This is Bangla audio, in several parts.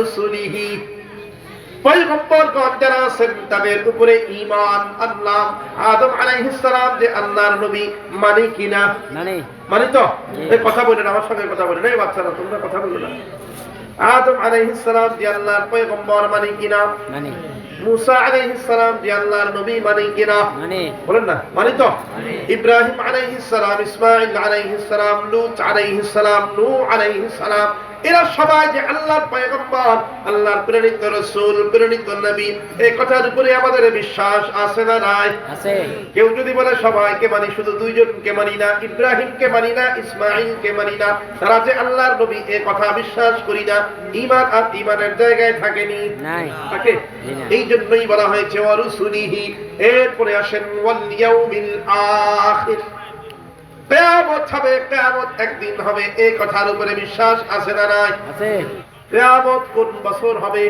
রাসূলিহি পয়গম্বরগণ যারা আছেন তাদের উপরে ঈমান আনলাম। আদম আলাইহিস সালাম যে আল্লাহর নবী মানে কিনা? মানে তো এই কথা বলেন, আমার সঙ্গে কথা বলেন। এই বাচ্চারা তোমরা কথা বলো না। আদম আলাইহিস সালাম যে আল্লাহর পয়গম্বর মানে কিনা? মানে। মুসা আলাইহিস সালাম যে আল্লাহর নবী মানে কিনা? মানে। বলেন না মানে তো। ইব্রাহিম আলাইহিস সালাম, ইসমাঈল আলাইহিস সালাম, লূত আলাইহিস সালাম, নূহ আলাইহিস সালাম, এরা সবাই যে আল্লাহর পয়গম্বর, আল্লাহর প্রেরিত রাসূল, প্রেরিত নবী, এই কথার উপরে আমাদের বিশ্বাস আছে না নাই? আছে। কেউ যদি বলে সবাইকে মানি, শুধু দুইজনকে মানি না, ইব্রাহিমকে মানি না, ইসমাঈলকে মানি না, তারা যে আল্লাহর নবী এই কথা বিশ্বাস করি না, ঈমান আর ঈমানের জায়গায় থাকেনি, নাই থাকে। এই জন্যই বলা হয়েছে ওয়া রুসুলিহি। এরপরে আসেন ওয়াল ইয়াউমিল আখির, কিয়ামত হবে, কিয়ামত একদিন হবে, এই কথার উপরে বিশ্বাস আছে না নাই? আছে। কিয়ামত কোন বছর হবে?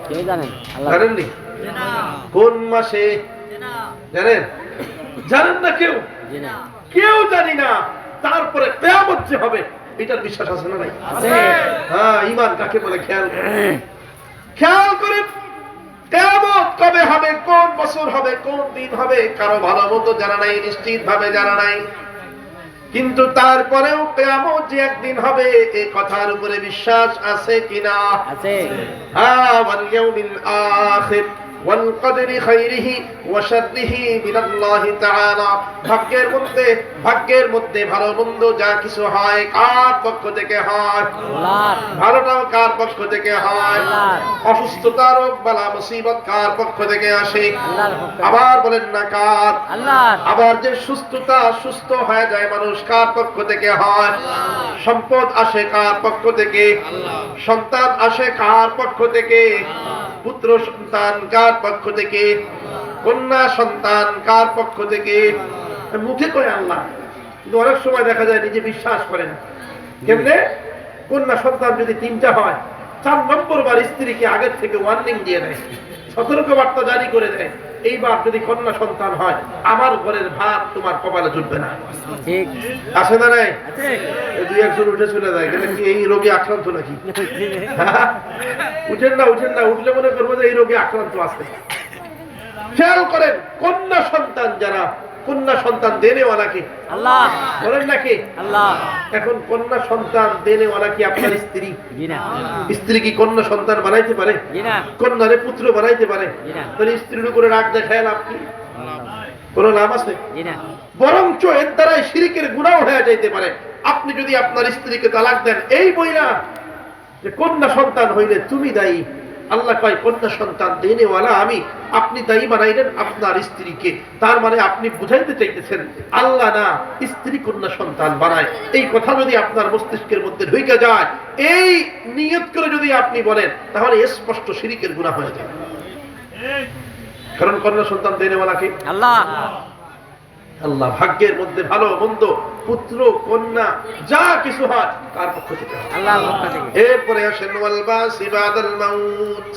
কে জানেন? আল্লাহ জানেন নি? কোন মাসে জানেন? জানেন না কেউ? কেউ জানি না। তারপরে কিয়ামত যে হবে এটার বিশ্বাস আছে না নাই? আছে। হ্যাঁ, ঈমান কাকে বলে খেয়াল করেন, খেয়াল করেন। কিয়ামত কবে হবে, কোন বছর হবে, কোন দিন হবে, কারো ভালো মতো জানা নাই, নিশ্চিত ভাবে জানা নাই। কিন্তু তারপরেও কিয়ামত যে একদিন হবে এই কথার উপরে বিশ্বাস আছে কিনা? আছে। হ্যাঁ, ওয়াল ইয়াউমিল আখির ওয়াল কদরি খাইরিহি ওয়া শাররিহি মিনাল্লাহি তাআলা। ভাগ্যের মধ্যে ভালো মন্দ যা কিছু হয় কার পক্ষ থেকে হয়? আল্লাহর। ভালোটাও কার পক্ষ থেকে হয়? আল্লাহর। অসুস্থতা, রোগ বালা মুসিবত কার পক্ষ থেকে আসে? আল্লাহর। আবার বলেন না কার? আল্লাহর। আবার যে সুস্থ হয়ে যায় মানুষ কার পক্ষ থেকে হয়? আল্লাহর। সম্পদ আসে কার পক্ষ থেকে? আল্লাহর। সন্তান আসে কার পক্ষ থেকে? আল্লাহর। পুত্র সন্তান কার পক্ষ থেকে? কন্যা সন্তান কার পক্ষ থেকে? মুখে কয় আল্লাহ, কিন্তু অনেক সময় দেখা যায় নিজে বিশ্বাস করে না। কেমনে? কন্যা সন্তান যদি 3টা হয়, 4 নম্বর বার স্ত্রীকে আগের থেকে ওয়ার্নিং দিয়ে দেয়, সতর্ক বার্তা জারি করে দেয়, এইবার যদি কন্যা সন্তান হয় আমার ঘরের ভাত তোমার কপালে জুটবে না। ঠিক আছে না নাই? দুই একজন উঠে চলে যায়, গেলে কি এই রোগে আক্রান্ত নাকি? উঠেন না, উঠলে মনে করবো যে এই রোগে আক্রান্ত আছে। খেয়াল করেন, কন্যা সন্তান যারা, কন্যা সন্তান দেনেওয়ালা কি? আল্লাহ। বলেন নাকি? আল্লাহ। এখন কন্যা সন্তান দেনেওয়ালা কি আপনার স্ত্রী? স্ত্রী কি কন্যা সন্তান বানাইতে পারে? কন্যারে পুত্র বানাইতে পারে? তাহলে স্ত্রীর উপরে রাগ দেখায় লাভ কি? কোন লাভ আছে? বরঞ্চ এর দ্বারাই শিরকের গুনাহ হয়ে যাইতে পারে। আপনি যদি আপনার স্ত্রীকে তালাক দেন, এই বই না যে কন্যা সন্তান হইলে তুমি দায়ী। আল্লাহ কয় কন্যা সন্তান দেনেওয়ালা আমি, আপনি দায়ী বানাইলেন আপনার স্ত্রীকে। তার মানে আপনি বুঝাইতে চাইতেছেন আল্লাহ না, স্ত্রী কন্যা সন্তান বানায়। এই কথা যদি আপনার মস্তিষ্কের মধ্যে ঢুকে যায়, এই নিয়ত করে যদি আপনি বলেন, তাহলে স্পষ্ট শিরকের গুনাহ হয়ে যায়। কারণ কন্যা সন্তান দেনেওয়ালা কে? আল্লাহ। আল্লাহ। ভাগ্যের মধ্যে ভালো মন্দ, পুত্র কন্যা যা কিছু হয় কার পক্ষ থেকে? আল্লাহর পক্ষ থেকে। এরপরে আসেন ওয়াল বাসি বাদাল মাউত।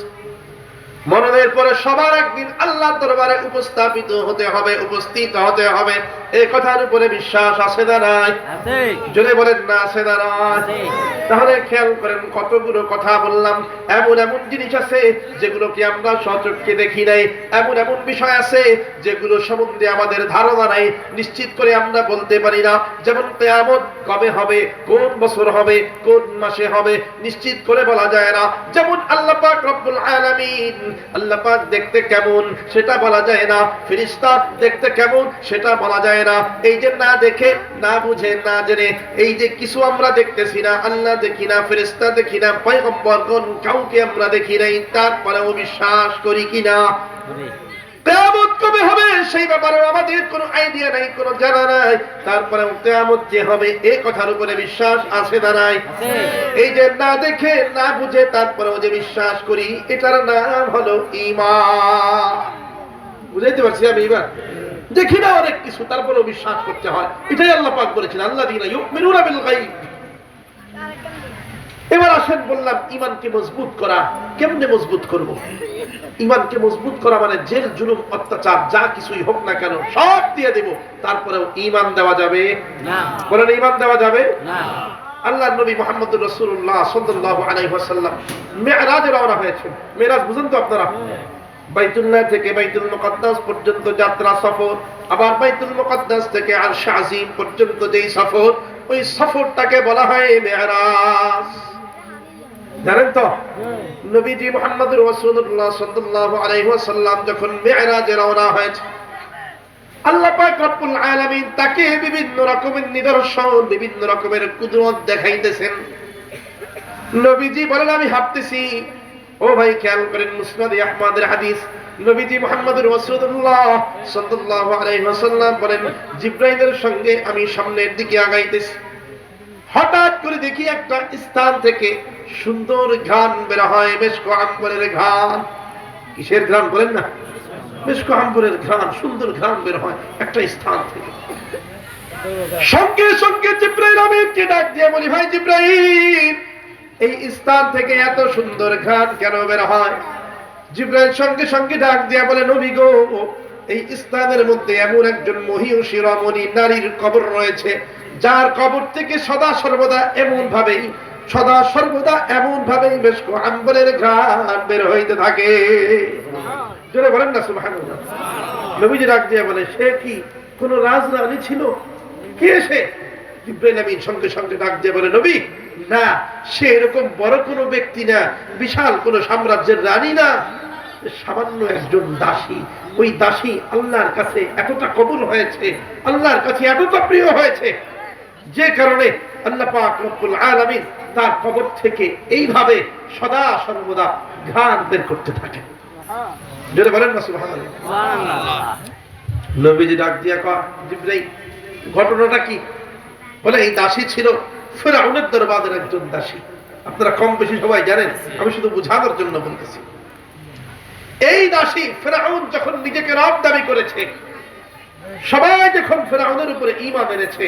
মরণের পরে সবার একদিন আল্লাহর দরবারে উপস্থাপিত হতে হবে, উপস্থিত হতে হবে। এই কথার উপরে বিশ্বাস আছে না নাই? আছে। জোরে বলেন না আছে না নাই? তাহলে খেয়াল করেন, কতগুলো কথা বললাম। এমন জিনিস আছে যেগুলোকে আমরা সচক্ষে দেখি নাই, এমন বিষয় আছে যেগুলো সম্বন্ধে আমাদের ধারণা নাই, নিশ্চিত করে আমরা বলতে পারি না। যেমন কিয়ামত কবে হবে, কোন বছর হবে, কোন মাসে হবে, নিশ্চিত করে বলা যায় না। যেমন আল্লাহ পাক রব্বুল আলামিন, আল্লাহ পাক দেখতে কেমন সেটা বলা যায় না, ফেরেশতা দেখতে কেমন সেটা বলা যায় না। এই যে না দেখে, না বুঝে, না জেনে, এই যে কিছু আমরা দেখতেছি না, আল্লাহ দেখি না, ফেরেশতা দেখি না, পয়গম্বরগণ কাউকে আমরা দেখি নাই, তারপরেও বিশ্বাস করি কিনা? কিয়ামত কবে হবে সেই ব্যাপারে আমাদের কোনো আইডিয়া নাই, কোনো জানা নাই। তারপরে কিয়ামত যে হবে এই কথার উপরে বিশ্বাস আছে না নাই? এই যে না দেখে, না বুঝে, তারপরেও যে বিশ্বাস করি, এটার নাম হলো ঈমান। বুঝাইতে পারছি আমি? এবার দেখি না অনেক কিছু, তারপরেও বিশ্বাস করতে হয়। এটাই আল্লাহ পাক বলেছেন, আল্লাযীনা ইউমিনুনা বিল গায়ব। এবার আসেন, বললাম ঈমানকে মজবুত করা। কেমনে মজবুত করব? ঈমানকে মজবুত করা মানে জেল জুলুম অত্যাচার যা কিছুই হোক না কেন সব দিয়ে দেব, তারপরেও ঈমান দেওয়া যাবে না। বলেন ঈমান দেওয়া যাবে না। আল্লাহর নবী মুহাম্মদুর রাসূলুল্লাহ সাল্লাল্লাহু আলাইহি ওয়াসাল্লাম মিরাজে রওনা হয়েছেন। মিরাজ বুঝেন তো আপনারা? বাইতুল্লাহ থেকে বাইতুল মুকাদ্দাস পর্যন্ত যাত্রা সফর, আবার বাইতুল মুকাদ্দাস থেকে আরশ আজিম পর্যন্ত যেই সফর, ওই সফরটাকে বলা হয় মিরাজ। জানেন তো নবীজি মুহাম্মদুর রাসূলুল্লাহ সাল্লাল্লাহু আলাইহি ওয়াসাল্লাম যখন মিরাজে রওনা হয়েছে, আল্লাহ পাক রব্বুল আলামিন তাকে বিভিন্ন রকমের নিদর্শন, বিভিন্ন রকমের কুদরত দেখাইতেছেন। নবীজি বলেন আমি ভাবতেছি, ও ভাই খেয়াল করেন, মুসনাদে আহমদের হাদিস, নবীজি মুহাম্মদুর রাসূলুল্লাহ সাল্লাল্লাহু আলাইহি ওয়াসাল্লাম বলেন জিবরাইলের সঙ্গে আমি সামনের দিকে আগাইতেছি, হঠাৎ করে দেখি একটা স্থান থেকে সুন্দর ঘ্রাণ বের হয়, মিশক আম্বরের ঘ্রাণ। কিসের ঘ্রাণ বলেন না? মিশক আম্বরের ঘ্রাণ, সুন্দর ঘ্রাণ বের হয় একটা স্থান থেকে। সঙ্গে সঙ্গে জিবরাইল আমিনকে ডাক দিয়ে বলি, ভাই জিবরাইল, এই স্থান থেকে এত সুন্দর ঘ্রাণ কেন বের হয়? জিবরাইল সঙ্গে সঙ্গে ডাক দিয়ে বলে, নবী গো, এই স্থানের মধ্যে এমন একজন মহিয়সী রমণী নারীর কবর রয়েছে, যার কবর থেকে সদা সর্বদা এমন ভাবেই মিশক আম্বরের ঘ্রাণ বের হইতে থাকে। জোরে বলেন না সুবহানাল্লাহ। নবীজি ডাক দিয়ে বলে, সে কি কোন রাজরানী ছিল? কে সে? জিবরাইল আমিন সঙ্গে সঙ্গে ডাক দিয়ে বলে, নবী, না, সে এরকম বড় কোনো ব্যক্তি না, বিশাল কোন সাম্রাজ্যের রানী না, সামান্য একজন দাসী। ওই দাসী আল্লাহর কাছে এতটা কবুল হয়েছে, আল্লাহর কাছে এতটা প্রিয় হয়েছে, যে কারণে আল্লাহ পাক রব্বুল আলামিন তার কবর থেকে এইভাবে সদা সর্বদা ঘ্রাণ বের করতে থাকে। জোরে বলেন না সুবহানাল্লাহ। নবীজি ডাক দিয়া কয়, জিবরাইল, ঘটনাটা কি? বলে, এই দাসী ছিল ফিরআউনের দরবারের একজন দাসী। আপনারা কম বেশি সবাই জানেন, আমি শুধু বোঝানোর জন্য বলতেছি। এই দাসী ফিরআউন যখন নিজেকে রব দাবি করেছে, সবাই যখন ফিরআউনের উপরে ঈমান এনেছে,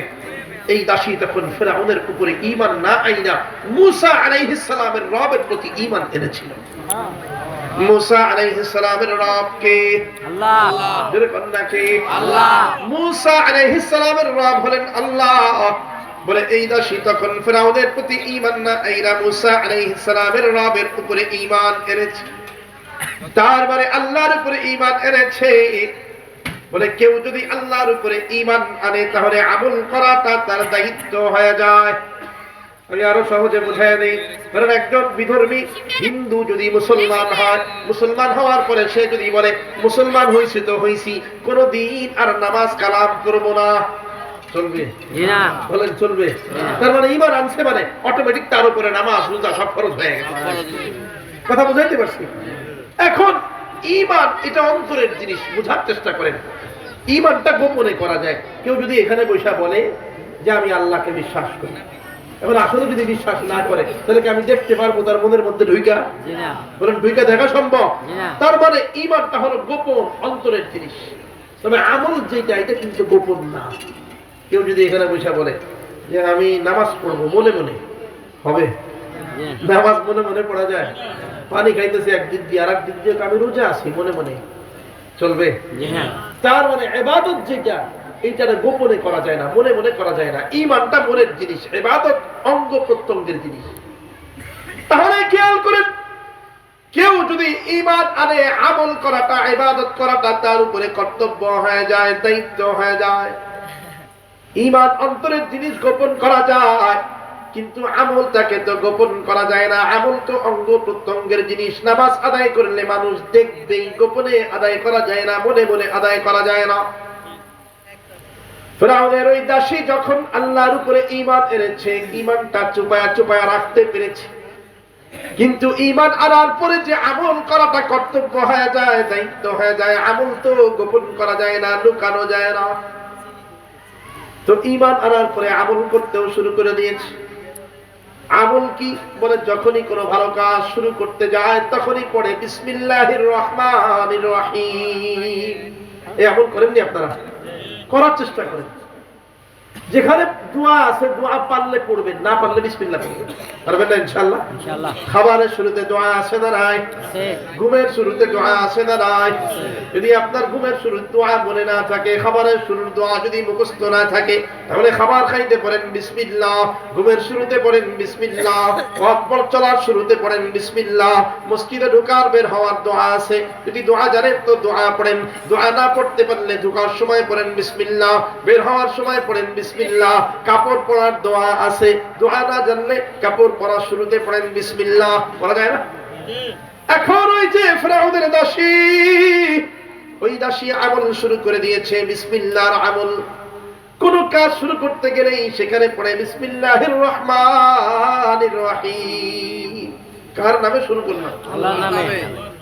এই দাসী তখন ফিরআউনের উপরে ঈমান না আইনা মূসা আলাইহিস সালামের রবের প্রতি ঈমান এনেছিল। মূসা আলাইহিস সালামের রব কে? আল্লাহ। জোরে বলেন না কে? আল্লাহ। মূসা আলাইহিস সালামের রব হলেন আল্লাহ। বলে এই দাসী তখন ফিরআউনের প্রতি ঈমান না আইনা মূসা আলাইহিস সালামের রবের উপরে ঈমান এনেছে। তার মানে আল্লাহর উপরে ঈমান এনেছে। বলে কেউ যদি আল্লাহর উপরে ঈমান আনে, তাহলে আমল করাটা তার দায়িত্ব হয়ে যায়। আমি আরো সহজে বুঝাই দেই। ধরেন একজন বিধর্মী হিন্দু যদি মুসলমান হয়, মুসলমান হওয়ার পরে সে যদি বলে, মুসলমান হইছি তো হইছি, কোনদিন আর নামাজ কালাম করব না, চলবে? না। বলেন চলবে? তার মানে ঈমান আনছে, মানে অটোমেটিক তার উপরে নামাজ রোজা সব ফরজ হয়ে গেছে। কথা বুঝাইতে পারছি? এখন ঈমান এটা অন্তরের জিনিস, বুঝার চেষ্টা করেন। ঈমানটা গোপনে করা যায়। কেউ যদি এখানে বসে বলে যে আমি আল্লাহকে বিশ্বাস করি, এখন আসলে যদি বিশ্বাস না করে, তাহলে কি আমি দেখতে পারবো তার মনের মধ্যে ঢুইকা? বলেন ঢুইকা দেখা সম্ভব? তার মানে ঈমানটা হলো গোপন অন্তরের জিনিস। তবে আমল যেটা, এটা কিন্তু গোপন না। কেউ যদি এখানে বসে বলে যে আমি নামাজ পড়বো, মনে মনে হবে? নামাজ মনে মনে পড়া যায়? পানি খাইতেছে একদিক দিয়ে, আর একদিক দিয়ে আমি রোজা আছি, মনে মনে চলবে? তার মানে ইবাদত যেটা, এইটা গোপনে করা যায় না, মনে মনে করা যায় না। ঈমানটা মনের জিনিস, ইবাদত অঙ্গ প্রত্যঙ্গের জিনিস। তাহলে খেয়াল করেন, কেউ যদি ঈমান আনে, আমল করাটা, ইবাদত করাটা তার উপরে কর্তব্য হয়ে যায়, দায়িত্ব হয়ে যায়। ঈমান অন্তরের জিনিস, গোপন করা যায়, কিন্তু আমলটাকে তো গোপন করা যায় না। আমল তো অঙ্গ প্রত্যঙ্গের জিনিস। নামাজ আদায় করলে মানুষ দেখবেই, গোপনে আদায় করা যায় না, মনে মনে আদায় করা যায় না। ফিরআউনের ওই দাসী যখন আল্লাহর উপরে ঈমান এনেছে, ঈমানটা চুপায়া চুপায়া রাখতে পেরেছে, কিন্তু ঈমান আনার পরে যে আমল করাটা কর্তব্য হয়ে যায়, দায়িত্ব হয়ে যায়, আমল তো গোপন করা যায় না, লুকানো যায় না। তো ঈমান আনার পরে আমল করতেও শুরু করে দিয়েছে। আমল কি? বলে যখনই কোনো ভালো কাজ শুরু করতে যায়, তখনই পড়ে বিসমিল্লাহির রহমানির রহিম। এই আমল করেননি আপনারা? করার চেষ্টা করেন। যেখানে দোয়া আছে, দোয়া পারলে পড়বেন, না পারলে বিসমিল্লাহ পড়বেন। পারবেন না ইনশাআল্লাহ? ইনশাআল্লাহ। খাবারের শুরুতে দোয়া আছে না নাই? আছে। ঘুমের শুরুতে দোয়া আছে না নাই? যদি আপনার ঘুমের শুরুর দোয়া মনে না থাকে, খাবারের শুরুর দোয়া যদি মুখস্থ না থাকে, তাহলে খাবার খাইতে পড়েন বিসমিল্লাহ, ঘুমের শুরুতে পড়েন বিসমিল্লাহ, পথ চলার শুরুতে পড়েন বিসমিল্লাহ, মসজিদে ঢোকার বের হওয়ার দোয়া আছে, যদি দোয়া জানেন তো দোয়া পড়েন, দোয়া না পড়তে পারলে ঢোকার সময় পড়েন বিসমিল্লাহ, বের হওয়ার সময় পড়েন বিসমিল্লাহ। কাপড় পরার দোয়া আছে, দোয়া না জানলে কাপড় পরার শুরুতে পড়েন বিসমিল্লাহ। বলা যায় না? এখন ওই যে ফিরআউনের দাসী, ওই দাসী আমল শুরু করে দিয়েছে বিসমিল্লাহর আমল। কোন কাজ শুরু করতে গেলেই সেখানে পড়ে বিসমিল্লাহির রহমানির রহিম। কার নামে শুরু করলাম? আল্লাহর নামে।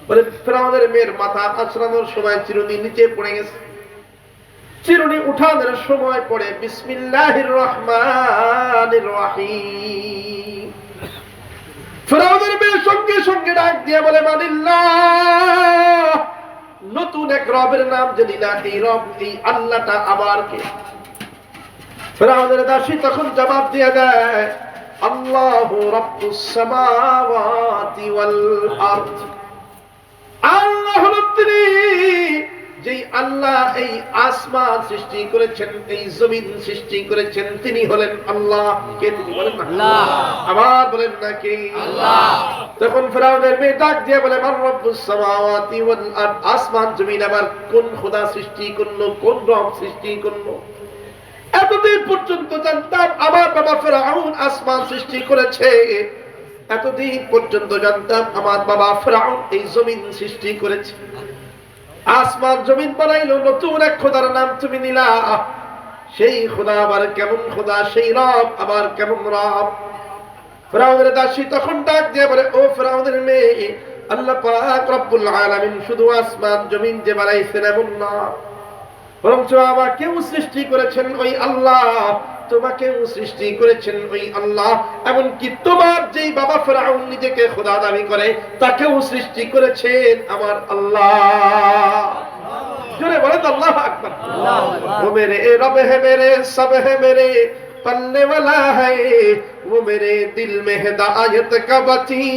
বলে ফিরআউনের মেয়ের মাথা আঁচড়ানোর সময় চিরুনি নিচে পড়ে গেছে, চিরুনি উঠানোর সময় পড়ে বিসমিল্লাহির রহমানির রহিম। ফিরআউনের মেয়ে সঙ্গে সঙ্গে ডাক দিয়ে বলে মানিল্লাহ, নতুন এক রবের নাম জানি না, এই রব, এই আল্লাহটা আবার কে? ফিরআউনের দাসী তখন জবাব দিয়ে দেয় আল্লাহু রাব্বুস সামাওয়াতি ওয়াল আরদ। আল্লাহ হলেন তিনি, যেই আল্লাহ এই আসমান সৃষ্টি করেছেন, এই জমিন সৃষ্টি করেছেন, তিনি হলেন আল্লাহ। কে তিনি বলেন না? আল্লাহ। আবার বলেন না কে? আল্লাহ। তখন ফিরআউনের মেয়ে ডাক দিয়ে বলে মান রব্বুস সামাওয়াতি ওয়াল আরদ, আসমান জমিন আবার কোন খোদা সৃষ্টি করলো, কোন রব সৃষ্টি করলো? এতদিন পর্যন্ত জানতাম আমার বাবা ফিরআউন আসমান সৃষ্টি করেছে, এতদিন পর্যন্ত জানতাম আমার বাবা ফিরআউন এই জমিন সৃষ্টি করেছে। আসমান জমিন বানাইলো, নতুন এক খোদার নাম তুমি নিলা, সেই খোদা আবার কেমন খোদা, সেই রব আবার কেমন রব? ফিরআউনের দাসী তখন ডাক দিয়ে বলে ও ফিরআউনের মেয়ে, আল্লাহ পাক রব্বুল আলামিন শুধু আসমান জমিন যে বানাইছেন এমন না, বরঞ্চ আমাকেও সৃষ্টি করেছেন ওই আল্লাহ, তোমাকেও সৃষ্টি করেছেন ওই আল্লাহ, এমনকি তোমার যেই বাবা ফিরআউন নিজেকে খোদা দাবি করে তাকেও সৃষ্টি করেছেন আমার আল্লাহ। জোরে বলেন আল্লাহু আকবার। ও মেরে রব হে মেরে সব হে মেরে पलने वाला है, वो मेरे दिल में हिदायत का बती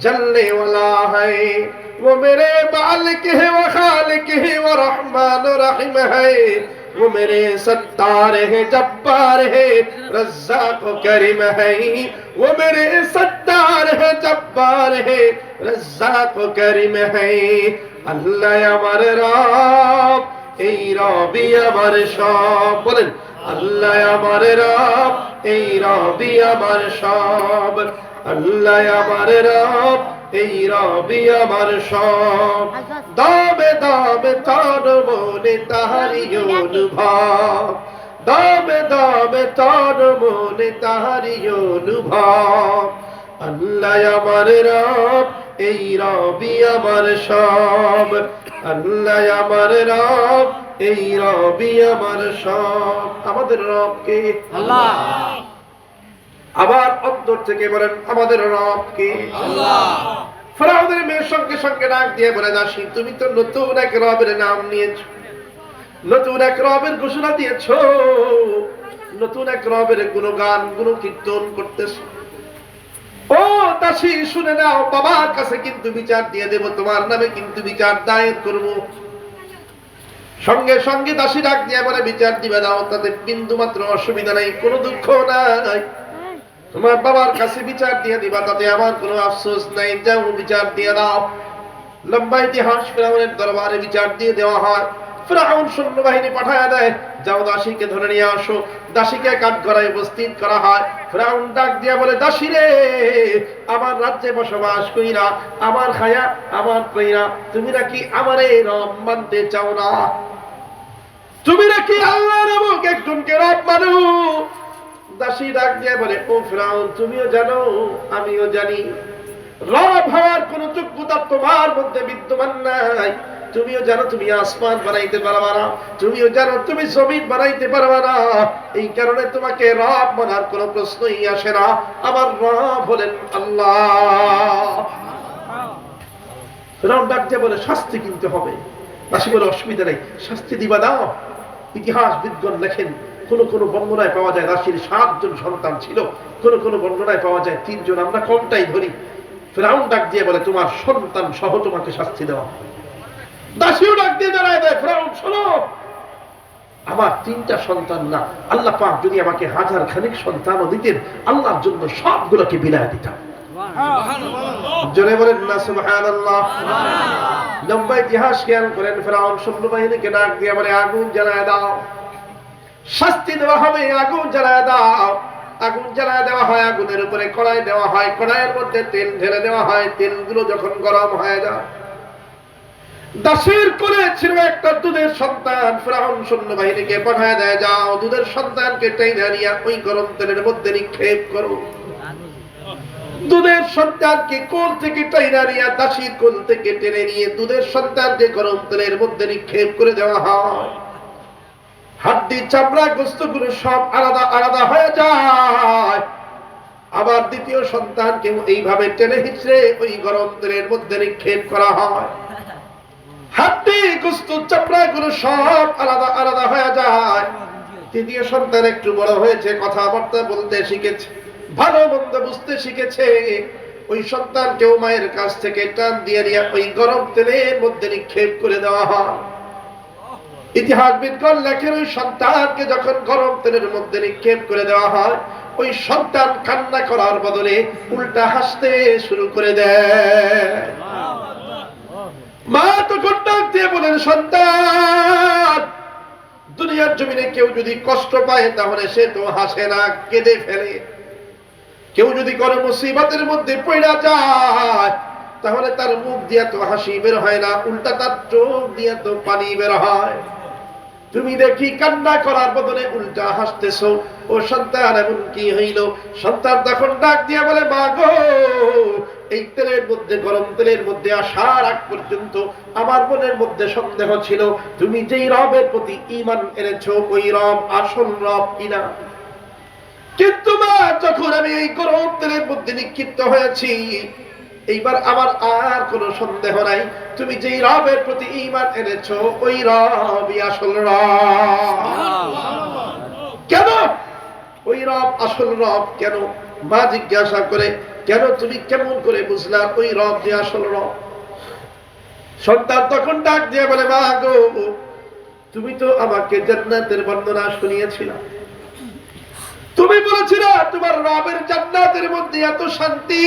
जलने वाला है, वो मेरे बालिक है, वो खालिक है, वो रहमान रहीम है, वो मेरे सत्तार है, जब्बार है, रज़्ज़ाक़ करीम है, वो मेरे सत्तार है, जब्बार है, रज़्ज़ाक़ करीम है। अल्लाह আমার রব, এই রবই আমার সব। বলেন আল্লাহ আমার রব, এই রবই আমার সব। আল্লাহ আমার রব, এই রবি আমার সব। দামে দামে তার মনে তাহারি অনুভব, দামে দামে তার মনে তাহারি অনুভব। আল্লাহ আমার রব, এই রবি আমার সব। আল্লাহ আমার রব, এই রবি আমার সব। আমাদের রব কে? আল্লাহ। আবার অন্তর থেকে বলেন আমাদের রব কে? আল্লাহ। ফিরআউনের মেয়ের সঙ্গে সঙ্গে ডাক দিয়ে বলে দাসী, তুমি তো নতুন এক রবের নাম নিয়েছো, নতুন এক রবের ঘোষণা দিয়েছো, নতুন এক রবের গুণগান গুণকীর্তন করতেছো। ও দাসী শুনে নাও, বাবার কাছে কিন্তু বিচার দিয়ে দেব, তোমার নামে কিন্তু বিচার দায়ের করব। সঙ্গে সঙ্গে দাসী ডাক দিয়ে বলে বিচার দিবে দাও, তাতে বিন্দু মাত্র অসুবিধা নাই, কোনো দুঃখ নাই। তোমার বাবার কাছে বিচার দিয়ে দিবা, তাতে আমার কোনো আফসোস নাই, যাও বিচার দিয়ে দাও। লম্বা ইতিহাস, ফিরআউনের দরবারে বিচার দিয়ে দেওয়া হয়। ফিরআউন সৈন্যবাহিনী পাঠায় দেয়, যাও দাসীকে ধরে নিয়ে আসো। দাসীকে কাঠগড়ায় উপস্থিত করা হয়। ফিরআউন ডাক দিয়া বলে দাসী রে, আমার রাজ্যে বসবাস কইরা, আমার খায়া, আমার কইরা, তুমি নাকি আমারে রব মানতে চাও না? তুমি নাকি আল্লাহ নামক একজনকে রব মানো? দাসী ডাক দিয়ে বলে ও ফিরআউন, তুমিও জানো আমিও জানি, রব হওয়ার কোন যোগ্যতা তোমার মধ্যে বিদ্যমান নাই। তুমিও জানো তুমি আসমান বানাইতে পারবা না, তুমিও জানো তুমি জমিন বানাইতে পারবা না, এই কারণে তোমাকে রব মানার কোনো প্রশ্নই আসে না। আমার রব হলেন আল্লাহ। ফিরআউন ডাক দিয়ে বলে শাস্তি কিনতে হবে। দাসী বলে অসুবিধা নেই, শাস্তি দিবা দাও। ইতিহাস বিদগণ লেখেন কোন কোন বর্ণনায় পাওয়া যায় দাসীর 7 জন সন্তান ছিল, কোন কোন বর্ণনায় পাওয়া যায় 3 জন, আমরা কমটাই ধরি। ফিরআউন ডাক দিয়ে বলে তোমার সন্তান সহ তোমাকে শাস্তি দেওয়া। দাসীও ডাক দিয়ে জানায় দেয় ফিরআউন শোনো, আমার 3টা সন্তান না, আল্লাহ পাক যদি আমাকে 1000 খানিক সন্তানও দিতেন আল্লাহর জন্য সবগুলোকে বিলায় দিতাম। জোরে বলেন না সুবহানাল্লাহ। লম্বা ইতিহাস খেয়াল করেন, ফিরআউন সৈন্যবাহিনীকে ডাক দিয়ে বলে আগুন জ্বালায় দাও, শাস্তি দেওয়া হবে, আগুন জ্বালায় দাও। আগুন জ্বালায় দেওয়া হয়, আগুনের উপরে কড়াই দেওয়া হয়, কড়াইয়ের মধ্যে তেল ঢেলে দেওয়া হয়, তেলগুলো যখন গরম হয়ে যায়, দাসীর কোলে ছিল একটা দুধের সন্তান। ফিরআউন সৈন্যবাহিনীকে পাঠায় দেয় যাও দুধের সন্তানকে টেনে নিয়ে ওই গরম তেলের মধ্যে নিক্ষেপ করো। দুধের সন্তানকে কোল থেকে টেনে নিয়ে দাসীর কোল থেকে টেনে নিয়ে দুধের সন্তানকে গরম তেলের মধ্যে নিক্ষেপ করে দেওয়া হয়। হাড্ডি চামড়া গোস্তগুলো সব আলাদা আলাদা হয়ে যায়। আবার দ্বিতীয় সন্তানকে এইভাবে টেনে হিচড়ে ওই গরম তেলের মধ্যে নিক্ষেপ করা হয়। হাড্ডি গোস্ত চামড়া গুলো সব আলাদা আলাদা হয়ে যায়। তৃতীয় সন্তান একটু বড় হয়েছে, কথাবার্তা বলতে শিখেছে, ভালো মন্দ বুঝতে শিখেছে। ওই সন্তানকেও মায়ের কাছ থেকে টান দিয়ে নিয়ে ওই গরম তেলের মধ্যে নিক্ষেপ করে দেওয়া হয়। ইতিহাসবিদগণ লেখেন ওই সন্তানকে যখন গরম তেলের মধ্যে নিক্ষেপ করে দেওয়া হয়, ওই সন্তান কান্না করার বদলে উল্টা হাসতে শুরু করে দেয়। মা তখন ডাক দিয়ে বলেন সন্তান, দুনিয়ার জমিনে কেউ যদি কষ্ট পায় তাহলে সে তো হাসে না, কেঁদে ফেলে। কেউ যদি কোনো মুসিবতের মধ্যে পড়ে যায় তাহলে তার মুখ দিয়ে তো হাসি বের হয় না, উল্টা তার চোখ দিয়ে তো পানি বের হয়। তুমি দেখি কান্না করার বদলে উল্টা হাসতেছো, ও সন্তান এমন কি হইল? সন্তান তখন ডাক দিয়ে বলে মা গো, এই তেলের মধ্যে গরম তেলের মধ্যে আসার আগ পর্যন্ত আমার মনের মধ্যে সন্দেহ ছিল তুমি যেই রবের প্রতি ঈমান এনেছো ওই রব আসল রব কিনা। কিন্তু মা যখন আমি এই গরম তেলের মধ্যে নিক্ষিপ্ত হয়েছি এইবার আমার আর কোনো সন্দেহ নাই তুমি যেই রবের প্রতি ঈমান এনেছো ওই রবই আসল রব। কেন ওই রব আসল রব? কেন? মা জিজ্ঞাসা করে কেন তুমি কেমন করে বুঝলা ওই রব যে আসল রব? সন্তান তখন ডাক দিয়ে বলে মা গো, তুমি তো আমাকে জান্নাতের বর্ণনা শুনিয়েছিলা, তুমি বলেছিলে তোমার রবের জান্নাতের মধ্যে এত শান্তি।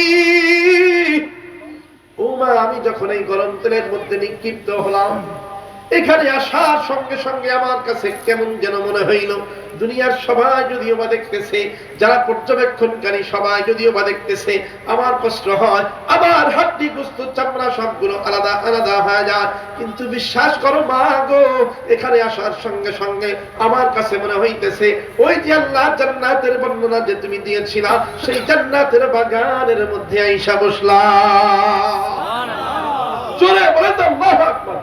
ও মা, আমি যখন এই গরম তেলের মধ্যে নিক্ষিপ্ত হলাম এখানে আসার সঙ্গে সঙ্গে আমার কাছে কেমন যেন মনে হইল দুনিয়ার সবাই যদিও বা দেখতেছে, যারা পর্যবেক্ষণকারী সবাই যদিও বা দেখতেছে, আমার কষ্ট হয়, আমার হাড্ডি গোস্ত চামড়া সবগুলো আলাদা আলাদা হয়ে যায়। কিন্তু বিশ্বাস করো মা গো, এখানে আসার সঙ্গে সঙ্গে আমার কাছে মনে হইতেছে ওই যে আল্লাহ জান্নাতের বর্ণনা যে তুমি দিয়েছিলা সেই জান্নাতের বাগানের মধ্যে আইসা বসলাম। জোরে বলে তো আল্লাহু আকবার।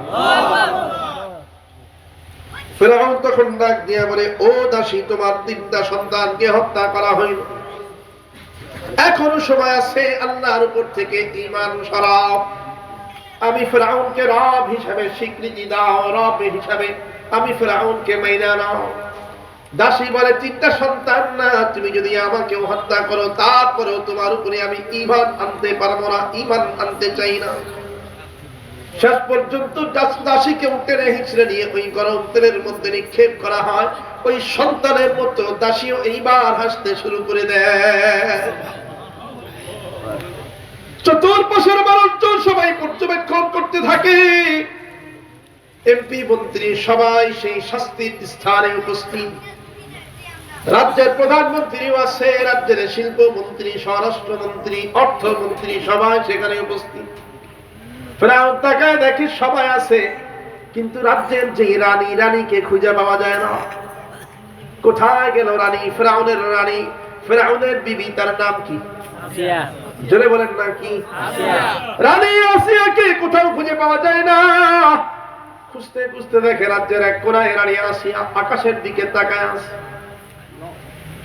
ফিরআউন তখন ডাক দিয়া বলে ও দাসী, তোমার 3টা সন্তানকে হত্যা করা হইল, এখনো সময় আছে, আল্লাহর উপর থেকে ঈমান সরাও। আমি ফিরআউনকে রব হিসাবে স্বীকৃতি দাও, রব হিসাবে আমি ফিরআউনকে মাইনা নাও। দাসী বলে 3টা সন্তান না, তুমি যদি আমাকে হত্যা করো তারপরেও তোমার উপরে আমি ঈমান আনতে পারবো না, ঈমান আনতে চাই না। শেষ পর্যন্ত দাসীকে টেনে হিঁচড়ে নিয়ে ওই গরম তেলের মধ্যে নিক্ষেপ করা হয়। ওই সন্তানের মতো দাসীও এইবার হাসতে শুরু করে দেয়। চতুর্পাশের মানুষজন সবাই পর্যবেক্ষণ করতে থাকে। এমপি মন্ত্রী সবাই সেই শাস্তির স্থানে উপস্থিত। রাজ্যের প্রধানমন্ত্রীও আছে, রাজ্যের শিল্পমন্ত্রী, স্বরাষ্ট্রমন্ত্রী, অর্থমন্ত্রী সবাই সেখানে উপস্থিত। ফিরআউন তাকায় দেখে সবাই আছে, কিন্তু রাজ্যের যে রানী, রানীকে খুঁজে পাওয়া যায় না। কোথায় গেল রানী? ফিরআউনের রানী, ফিরআউনের বিবি, তার নাম কি? আসিয়া। জোরে বলেন না কি? আসিয়া। রানী আসিয়াকে কোথাও খুঁজে পাওয়া যায় না। খুঁজতে খুঁজতে দেখে রাজ্যের এক কোণায় রানী আসিয়া আকাশের দিকে তাকায় আছে।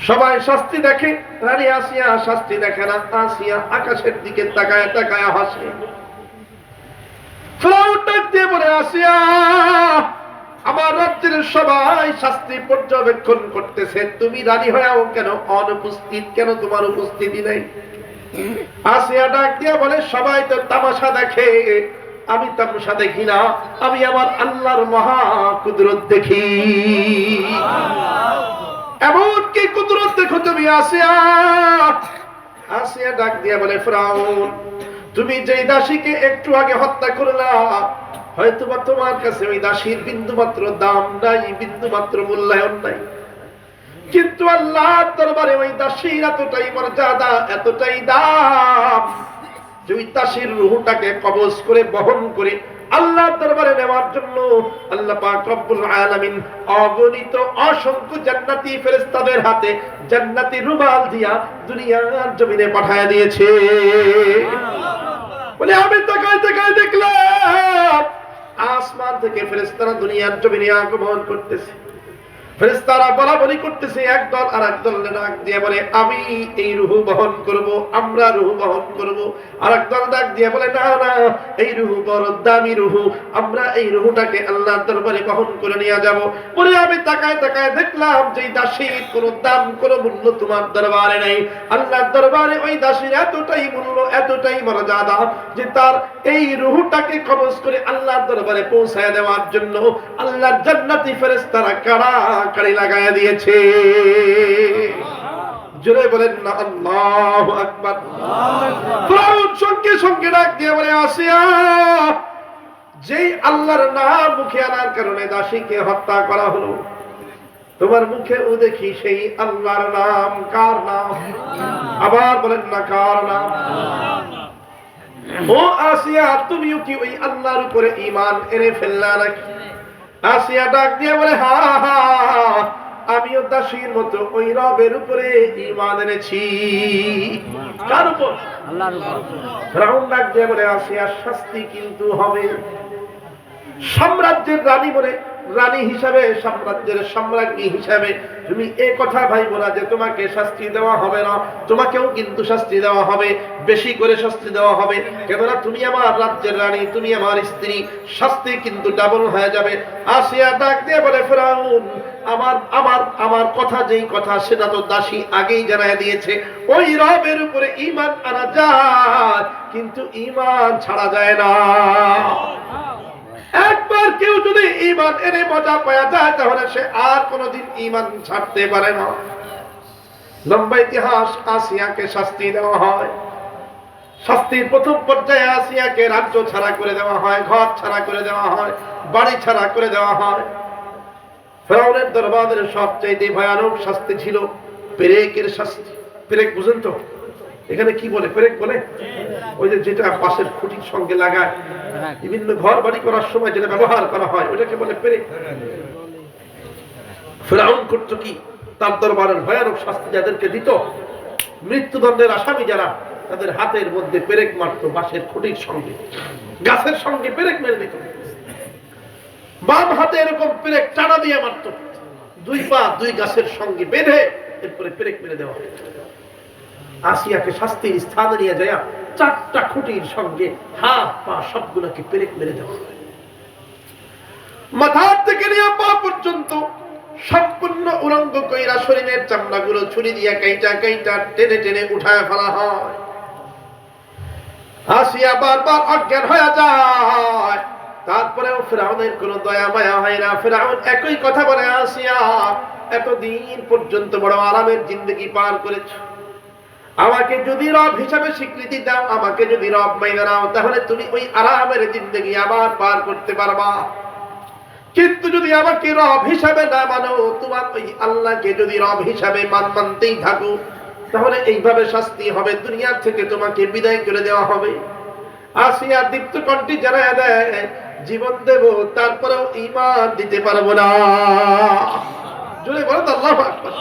সবাই শাস্তি দেখে, রানী আসিয়া শাস্তি দেখে না। আসিয়া আকাশের দিকে তাকায় তাকায় হাসে। ফিরআউন ডাক দিয়ে বলে আসিয়া, আমার রাজ্যের সবাই শাস্তি পর্যবেক্ষণ করতেছে, তুমি রানী হয়েও কেন অনুপস্থিত, কেন তোমার উপস্থিতি নাই? আসিয়া ডাক দিয়া বলে, সবাই তো তামাশা দেখে, আমি তামাশা দেখি না, আমি আমার আল্লাহর মহা কুদরত দেখি। এমন কি কুদরত দেখো তুমি আসিয়া? আসিয়া ডাক দিয়া বলে, ফিরাউন, তুমি যে দাসীকে একটু আগে হত্যা করলা, হয়তো বা তোমার কাছে ওই দাসীর বিন্দুমাত্র দাম নাই, বিন্দুমাত্র মূল্যায়ন নাই, কিন্তু আল্লাহর দরবারে ওই দাসীর এতটাই মর্যাদা, এতটাই দাম যে ওই দাসীর রূহটাকে কবজ করে বহন করে আল্লাহর দরবারে নেওয়ার জন্য আল্লাহ পাক রব্বুল আলামিন অগণিত অসংখ্য জান্নাতি ফেরেশতাদের হাতে জান্নাতি রুমাল দিয়া দুনিয়ার জমিনে পাঠায় দিয়েছে। বলে আমি তাকায় তাকায় দেখলাম আসমান থেকে ফেরেশতারা দুনিয়ার জমিনে আগমন করতেছে। ফেরেশতারা বলাবলি করতেছে, একদল আর একদল ডাক দিয়ে বলে, আমি এই রূহ বহন করব, আমরা রূহ বহন করব। আর একদল ডাক দিয়ে বলে, না না, এই রূহ বড় দামি রূহ, আমরা এই রূহটাকে আল্লাহর দরবারে বহন করে নিয়ে যাব। বলে আমি তাকায় তাকায় দেখলাম যে দাসীর কোনো দাম, কোনো মূল্য তোমার দরবারে নাই। আল্লাহর দরবারে ওই দাসীর এতটাই মূল্য, এতটাই মর্যাদা যে তার এই রূহটাকে কবজ করে আল্লাহর দরবারে পৌঁছায় দেওয়ার জন্য আল্লাহর জান্নাতি ফেরেশতারা কাড়ি লাগায় দিয়েছে। জোরে বলেন না আল্লাহু আকবার। ফিরাউন সঙ্গে সঙ্গে ডাক দিয়ে বলে, আসিয়া, যেই আল্লাহর নাম মুখে আনার কারণে দাসীকে হত্যা করা হলো, তোমার মুখে ও দেখি সেই আল্লাহর নাম। কার নাম? আবার বলেন না, কার নাম? ও আসিয়া, তুমিও কি ওই আল্লাহর উপরে ঈমান এনে ফেললা নাকি? আসিয়া ডাক দিয়ে বলে, হা হা, আমিও দাসীর মতো ওই রবের উপরে ঈমান এনেছি। কার উপর? আল্লাহর উপর। ফিরাউন ডাক দিয়ে বলে, আসিয়া, শাস্তি কিন্তু হবে। সাম্রাজ্যের রানী বলে, রানী হিসাবে, সাম্রাজ্যের সম্রাজ্ঞী হিসাবে তুমি এই কথা ভাইবো না যে তোমাকে শাস্তি দেওয়া হবে না। তোমাকেও কিন্তু শাস্তি দেওয়া হবে, বেশি করে শাস্তি দেওয়া হবে, কেননা তুমি আমার রাজ্যের রানী, তুমি আমার স্ত্রী, শাস্তি কিন্তু ডাবল হয়ে যাবে। আসিয়া ডাক দিয়ে বলে, ফিরাউন, আমার কথা যেই কথা সেটা তো দাসী আগেই জানায় দিয়েছে, ওই রবের উপরে ঈমান আনা যায়, কিন্তু ঈমান ছাড়া যায় না। একবার কেউ যদি ঈমান এনে মজা পাওয়া যায়, তাহলে সে আর কোনোদিন ঈমান ছাড়তে পারে না। লম্বা ইতিহাস। আসিয়াকে শাস্তি দেওয়া হয়। শাস্তির প্রথম পর্যায়ে আসিয়াকে রাজ্য ছাড়া করে দেওয়া হয়, ঘর ছাড়া করে দেওয়া হয়, বাড়ি ছাড়া করে দেওয়া হয়। ফিরাউনের দরবারের সবচেয়ে ভয়ানক শাস্তি ছিল পেরেকের শাস্তি। পেরেক বুঝেন তো? এখানে কি বলে? পেরেক বলে ওই যে যেটা বাঁশের খুঁটির সঙ্গে লাগায় বিভিন্ন ঘর বাড়ি করার সময় যেটা ব্যবহার করা হয়, ওটাকে বলে পেরেক। ফিরাউন করতো কি, তার দরবারের ভয়ানক শাস্তি যাদেরকে দিত, মৃত্যুদণ্ডের আসামি যারা, তাদের হাতের মধ্যে পেরেক মারতো, বাঁশের খুঁটির সঙ্গে, গাছের সঙ্গে পেরেক মেরে দিত। বাম হাতে এরকম পেরেক টানা দিয়ে মারতো, দুই পা দুই গাছের সঙ্গে বেঁধে এরপরে পেরেক মেরে দেওয়া হয়। আসিয়াকে শাস্তির স্থানে নিয়ে যায় চারটা খুঁটির সঙ্গে হাত পা সবগুলোকে পেরেক মেরে দেওয়া হয়। মাথার থেকে নিয়ে পা পর্যন্ত সম্পূর্ণ উলঙ্গ কইরা শরীরের চামড়াগুলো ছুরি দিয়ে কাইটা কাইটা টেনে টেনে উঠায় ফেলা হয়। আসিয়া বারবার অজ্ঞান হয়ে যায়। তারপরেও ফিরাউনের কোনো দয়া মায়া হয় না। ফিরাউন একই কথা বলে, আসিয়া, এতদিন পর্যন্ত বড় আরামের জিন্দগি পার করেছো, আমাকে যদি রব হিসাবে স্বীকৃতি দাও, আমাকে যদি রব মাইনা নাও, তাহলে তুমি ওই আরামের জিন্দগি আবার পার করতে পারবা। কিন্তু যদি আমাকে রব হিসাবে না মানো, তোমার ওই আল্লাহকে যদি রব হিসাবে মানতেই থাকো, তাহলে এইভাবে শাস্তি হবে, দুনিয়া থেকে তোমাকে বিদায় করে দেওয়া হবে। আসিয়া দীপ্ত কণ্ঠে জানায় দেয়, জীবন দেব, তারপরেও ঈমান দিতে পারবো না। জোরে বলেন আল্লাহু আকবার।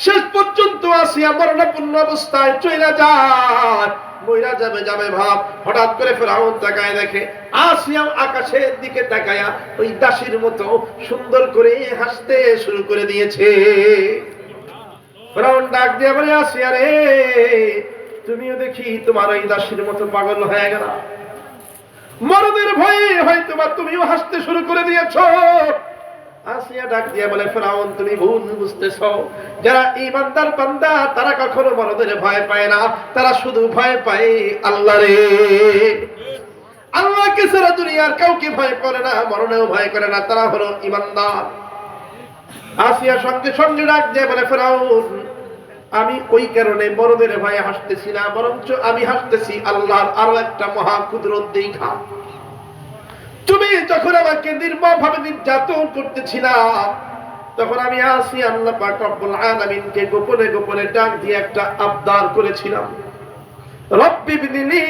শেষ পর্যন্ত আসিয়া মরণাপন্ন অবস্থায় চইলা যায়, মইরা যাবে যাবে ভাব। হঠাৎ করে ফিরাউন তাকায় দেখে আসিয়া আকাশের দিকে তাকায়া ওই দাসীর মতো সুন্দর করে হাসতে শুরু করে দিয়েছে। ফিরাউন ডাক দিয়ে বলে, আসিয়া রে, তুমিও দেখি তোমার ওই দাসীর মতো পাগল হয়ে গেল। মরদের ভয়ে হয়তো বা তুমিও হাসতে শুরু করে দিয়েছো। আসিয়া ডাক দিয়ে বলে, ফেরাউন তুমি ভুল বুঝতেছো। যারা ঈমানদার বান্দা তারা কখনো মরদের ভয় পায় না, তারা শুধু ভয় পায় আল্লাহরে। আল্লাহকে ছাড়া দুনিয়ার কাউকে ভয় করে না, মরণেও ভয় করে না, তারা হলো ঈমানদার। আসিয়া সঙ্গে সঙ্গে ডাক দিয়ে বলে, ফেরাউন আমি ওই কারণে মরদের ভয়ে হাসতেছি না, বরঞ্চ আমি হাসতেছি আল্লাহর আরো একটা মহা কুদরত দেখা। তুমি যখন আমাকে নির্মমভাবে নির্যাতন করতেছিলা, তখন আমি আসি আল্লাহ পাক রব্বুল আলামিনকে গোপনে গোপনে ডাক দিয়ে একটা আবদার করেছিলাম, রব্বি বিনিলি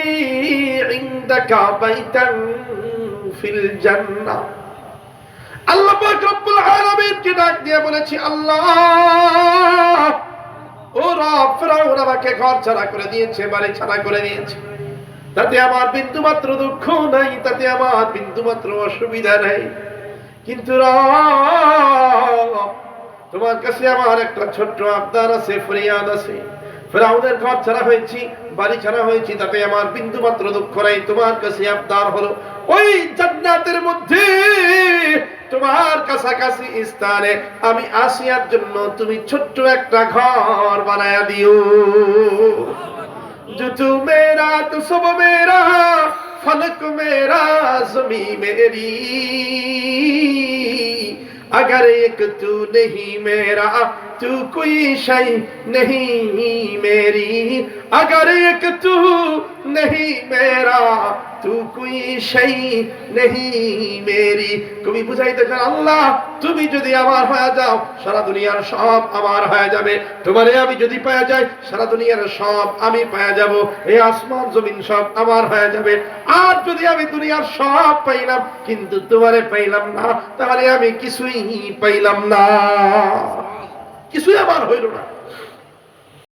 ইনদাকা বাইতান ফিল জান্নাহ। আল্লাহ পাক রব্বুল আলামিনকে ডাক দিয়ে বলেছি, আল্লাহ ও রব, ফেরাউন আমাকে ঘর ছাড়া করে দিয়েছে, বাড়ি ছাড়া করে দিয়েছে, তাতে আমার বিন্দু মাত্র দুঃখ নাই, তাতে আমার বিন্দু মাত্র অসুবিধা নাই, কিন্তু তোমার কাছে আমার একটা ছোট্ট আবদার আছে, ফরিয়াদ আছে। ফেরাউনের ঘর ছাড়া হয়েছি, বাড়ি ছাড়া হয়েছি, তাতে আমার বিন্দু মাত্র দুঃখ নাই। তোমার কাছে আবদার হলো ওই জান্নাতের মধ্যে তোমার কাছাকাছি স্থানে আমি আসিয়ার জন্য তুমি ছোট্ট একটা ঘর বানায়া দিও। जो तू मेरा तो सब मेरा, फलक मेरा ज़मी मेरी, अगर एक तू नहीं मेरा तू कोई शय नहीं मेरी, अगर एक तू नहीं मेरा तू कोई शय नहीं मेरी। কবি বুঝাইতে চান, আল্লাহ তুমি যদি আমার হয়ে যাও সারা দুনিয়ার সব আমার হয়ে যাবে, তোমারে আমি যদি পাওয়া যাই সারা দুনিয়ার সব আমি পাওয়া যাব, এই আসমান জমিন সব আমার হয়ে যাবে। আর যদি আমি দুনিয়ার সব পাইলাম কিন্তু তোমারে পাইলাম না, তাহলে আমি কিছুই পাইলাম না, কিছুই আমার হইল না।